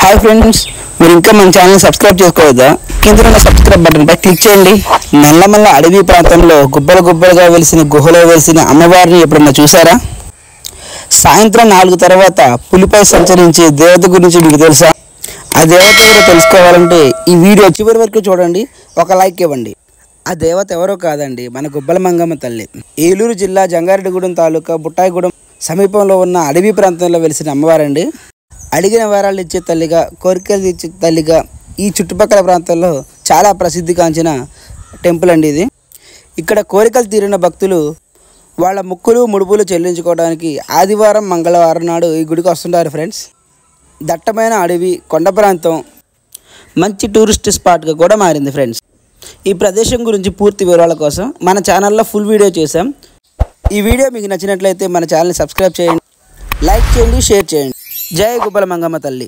Hi friends, మీరు ఇంకా మన ఛానల్ సబ్స్క్రైబ్ చేసుకోవద్దా? కింద ఉన్న సబ్స్క్రైబ్ బటన్ పై క్లిక్ చేయండి. నల్లమల్ల అడవి ప్రాంతంలో గుబ్బలుగా వెలిసిన గుహలో వెలిసిన అమ్మవారిని ఎప్పుడన్నా చూసారా? సాయంత్రం 4 తర్వాత పులిపై సంచరించే దేవత గురించి మీకు తెలుసా? ఆ దేవత కూడా తెలుసుకోవాలంటే ఈ వీడియో చివరి వరకు చూడండి, ఒక లైక్ ఇవ్వండి. ఆ దేవత ఎవరో కాదండి, మన గుబ్బల మంగమ్మ తల్లి. ఏలూరు జిల్లా జంగారెడ్డిగూడెం తాలూకా బుట్టాయిగూడెం సమీపంలో ఉన్న అడవి ప్రాంతంలో వెలిసిన అమ్మవారండి. అడిగిన వరాలు ఇచ్చే తల్లిగా, కోరికలు ఇచ్చే తల్లిగా ఈ చుట్టుపక్కల ప్రాంతాల్లో చాలా ప్రసిద్ధిగాంచిన టెంపుల్ అండి ఇది. ఇక్కడ కోరికలు తీరిన భక్తులు వాళ్ళ ముక్కులు ముడుపులు చెల్లించుకోవడానికి ఆదివారం మంగళవారం నాడు ఈ గుడికి వస్తుంటారు ఫ్రెండ్స్. దట్టమైన అడవి, కొండ ప్రాంతం మంచి టూరిస్ట్ స్పాట్గా కూడా మారింది ఫ్రెండ్స్. ఈ ప్రదేశం గురించి పూర్తి వివరాల కోసం మన ఛానల్లో ఫుల్ వీడియో చేసాం. ఈ వీడియో మీకు నచ్చినట్లయితే మన ఛానల్ని సబ్స్క్రైబ్ చేయండి, లైక్ చేయండి, షేర్ చేయండి. జై గుబ్బల మంగమ్మ తల్లి.